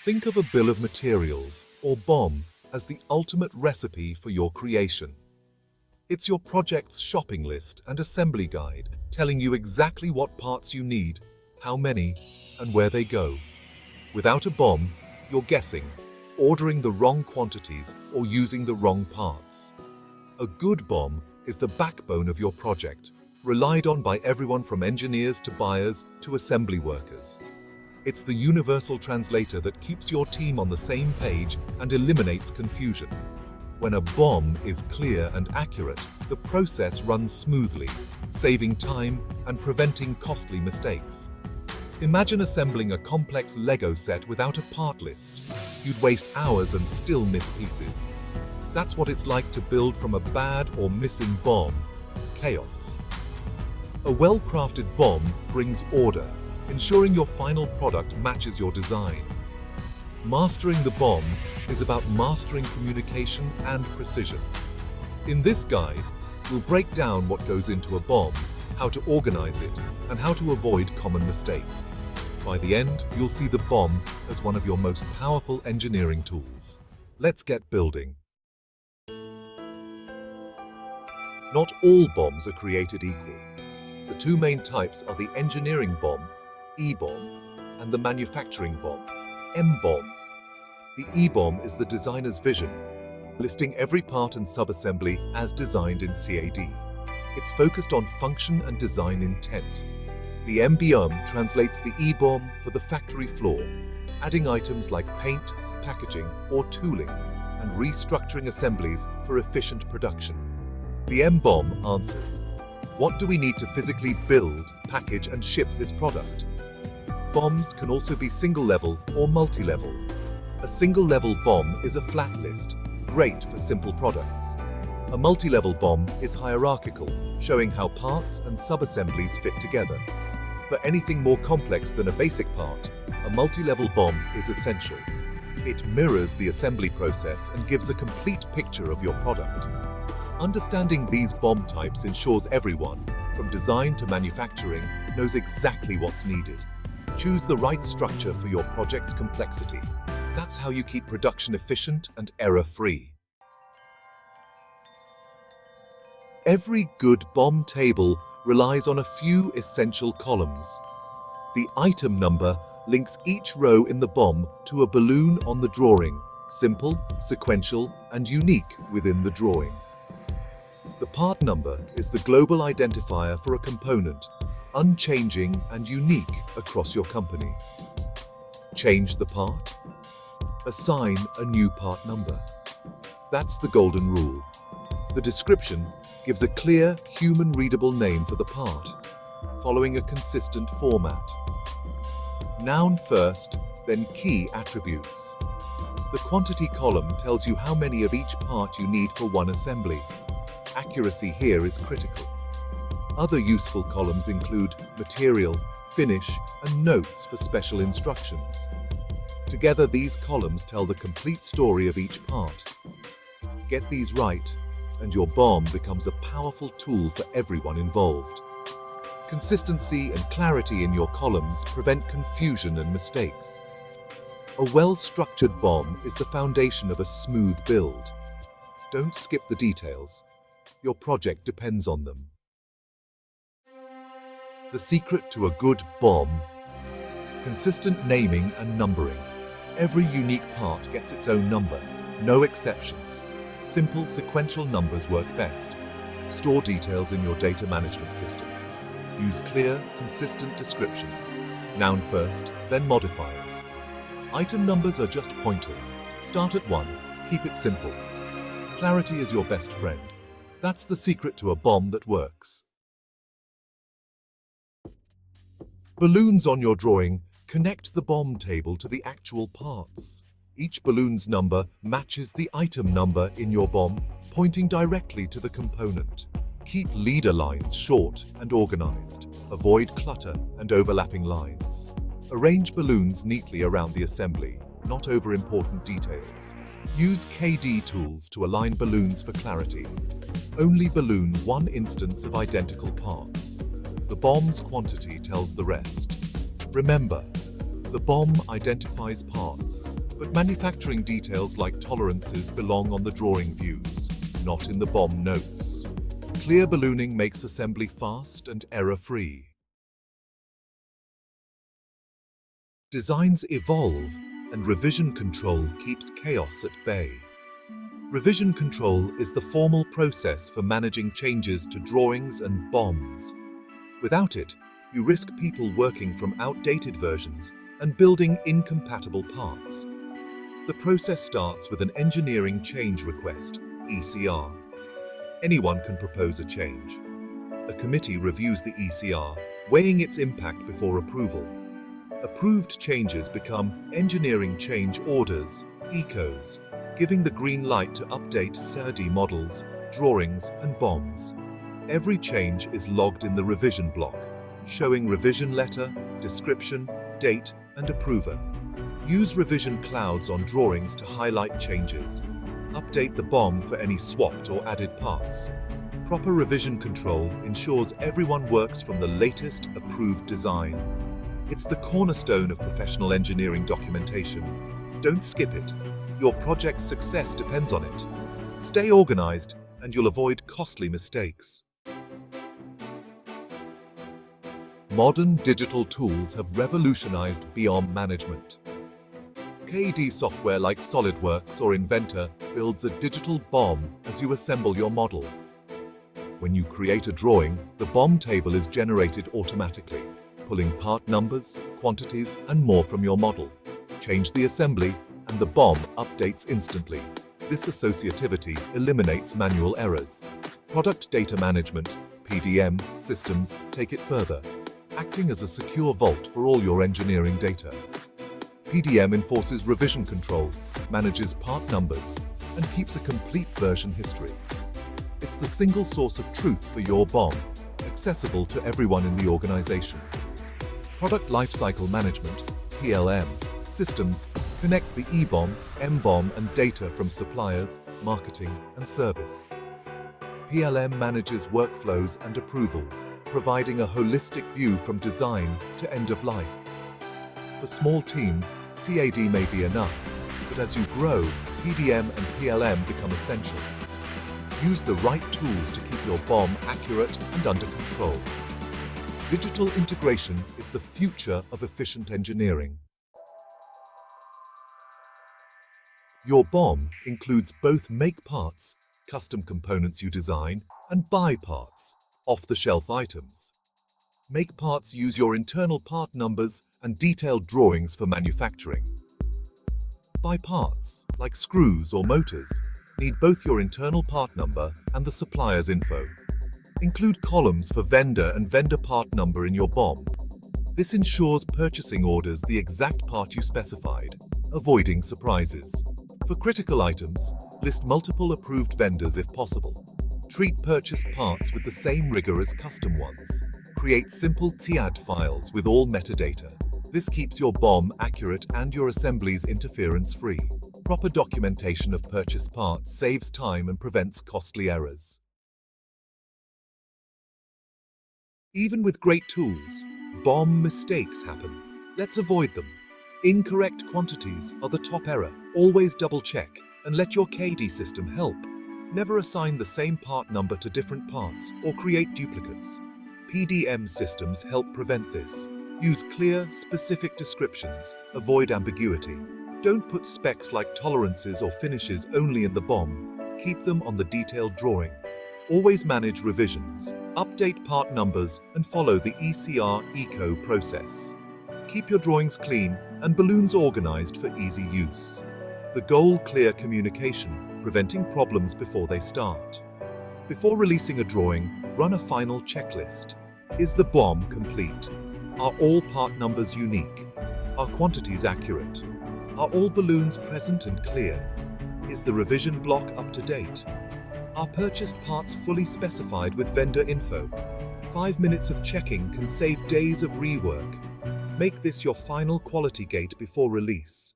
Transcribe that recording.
Think of a bill of materials, or BOM, as the ultimate recipe for your creation. It's your project's shopping list and assembly guide, telling you exactly what parts you need, how many, and where they go. Without a BOM, you're guessing, ordering the wrong quantities, or using the wrong parts. A good BOM is the backbone of your project, relied on by everyone from engineers to buyers to assembly workers. It's the universal translator that keeps your team on the same page and eliminates confusion. When a BOM is clear and accurate, the process runs smoothly, saving time and preventing costly mistakes. Imagine assembling a complex Lego set without a part list. You'd waste hours and still miss pieces. That's what it's like to build from a bad or missing BOM: chaos. A well-crafted BOM brings order, ensuring your final product matches your design. Mastering the BOM is about mastering communication and precision. In this guide, we'll break down what goes into a BOM, how to organize it, and how to avoid common mistakes. By the end, you'll see the BOM as one of your most powerful engineering tools. Let's get building. Not all BOMs are created equal. The two main types are the engineering BOM, E-BOM, and the manufacturing BOM, M-BOM. The E-BOM is the designer's vision, listing every part and sub-assembly as designed in CAD. It's focused on function and design intent. The M-BOM translates the E-BOM for the factory floor, adding items like paint, packaging, or tooling, and restructuring assemblies for efficient production. The M-BOM answers, what do we need to physically build, package, and ship this product? BOMs can also be single-level or multi-level. A single-level BOM is a flat list, great for simple products. A multi-level BOM is hierarchical, showing how parts and sub-assemblies fit together. For anything more complex than a basic part, a multi-level BOM is essential. It mirrors the assembly process and gives a complete picture of your product. Understanding these BOM types ensures everyone, from design to manufacturing, knows exactly what's needed. Choose the right structure for your project's complexity. That's how you keep production efficient and error-free. Every good BOM table relies on a few essential columns. The item number links each row in the BOM to a balloon on the drawing, simple, sequential, and unique within the drawing. The part number is the global identifier for a component, unchanging and unique across your company. Change the part? Assign a new part number. That's the golden rule. The description gives a clear, human-readable name for the part, following a consistent format. Noun first, then key attributes. The quantity column tells you how many of each part you need for one assembly. Accuracy here is critical. Other useful columns include material, finish, and notes for special instructions. Together, these columns tell the complete story of each part. Get these right, and your BOM becomes a powerful tool for everyone involved. Consistency and clarity in your columns prevent confusion and mistakes. A well-structured BOM is the foundation of a smooth build. Don't skip the details. Your project depends on them. The secret to a good BOM: consistent naming and numbering. Every unique part gets its own number, no exceptions. Simple sequential numbers work best. Store details in your data management system. Use clear, consistent descriptions. Noun first, then modifiers. Item numbers are just pointers. Start at 1, keep it simple. Clarity is your best friend. That's the secret to a BOM that works. Balloons on your drawing connect the BOM table to the actual parts. Each balloon's number matches the item number in your BOM, pointing directly to the component. Keep leader lines short and organized. Avoid clutter and overlapping lines. Arrange balloons neatly around the assembly, not over important details. Use KD tools to align balloons for clarity. Only balloon one instance of identical parts. The BOM's quantity tells the rest. Remember, The BOM identifies parts, but manufacturing details like tolerances belong on the drawing views, not in the BOM notes. Clear ballooning makes assembly fast and error-free. Designs evolve, and revision control keeps chaos at bay. Revision control is the formal process for managing changes to drawings and BOMs. Without it, you risk people working from outdated versions and building incompatible parts. The process starts with an engineering change request, ECR. Anyone can propose a change. A committee reviews the ECR, weighing its impact before approval. Approved changes become engineering change orders, ECOs, giving the green light to update CAD models, drawings, and BOMs. Every change is logged in the revision block, showing revision letter, description, date, and approver. Use revision clouds on drawings to highlight changes. Update the BOM for any swapped or added parts. Proper revision control ensures everyone works from the latest approved design. It's the cornerstone of professional engineering documentation. Don't skip it. Your project's success depends on it. Stay organized, and you'll avoid costly mistakes. Modern digital tools have revolutionized BOM management. CAD software like SolidWorks or Inventor builds a digital BOM as you assemble your model. When you create a drawing, the BOM table is generated automatically, pulling part numbers, quantities, and more from your model. Change the assembly, and the BOM updates instantly. This associativity eliminates manual errors. Product data management, PDM, systems take it further, acting as a secure vault for all your engineering data. PDM enforces revision control, manages part numbers, and keeps a complete version history. It's the single source of truth for your BOM, accessible to everyone in the organization. Product Lifecycle Management, PLM, systems connect the EBOM, MBOM, and data from suppliers, marketing, and service. PLM manages workflows and approvals, providing a holistic view from design to end of life. For small teams, CAD may be enough, but as you grow, PDM and PLM become essential. Use the right tools to keep your BOM accurate and under control. Digital integration is the future of efficient engineering. Your BOM includes both make parts, custom components you design, and buy parts, off-the-shelf items. Make parts use your internal part numbers and detailed drawings for manufacturing. Buy parts, like screws or motors, need both your internal part number and the supplier's info. Include columns for vendor and vendor part number in your BOM. This ensures purchasing orders the exact part you specified, avoiding surprises. For critical items, list multiple approved vendors if possible. Treat purchased parts with the same rigor as custom ones. Create simple TIAD files with all metadata. This keeps your BOM accurate and your assemblies interference-free. Proper documentation of purchased parts saves time and prevents costly errors. Even with great tools, BOM mistakes happen. Let's avoid them. Incorrect quantities are the top error. Always double-check and let your CAD system help. Never assign the same part number to different parts or create duplicates. PDM systems help prevent this. Use clear, specific descriptions. Avoid ambiguity. Don't put specs like tolerances or finishes only in the BOM. Keep them on the detailed drawing. Always manage revisions. Update part numbers and follow the ECR ECO process. Keep your drawings clean and balloons organized for easy use. The goal: clear communication, preventing problems before they start. Before releasing a drawing, run a final checklist. Is the BOM complete? Are all part numbers unique? Are quantities accurate? Are all balloons present and clear? Is the revision block up to date? Are purchased parts fully specified with vendor info? 5 minutes of checking can save days of rework. Make this your final quality gate before release.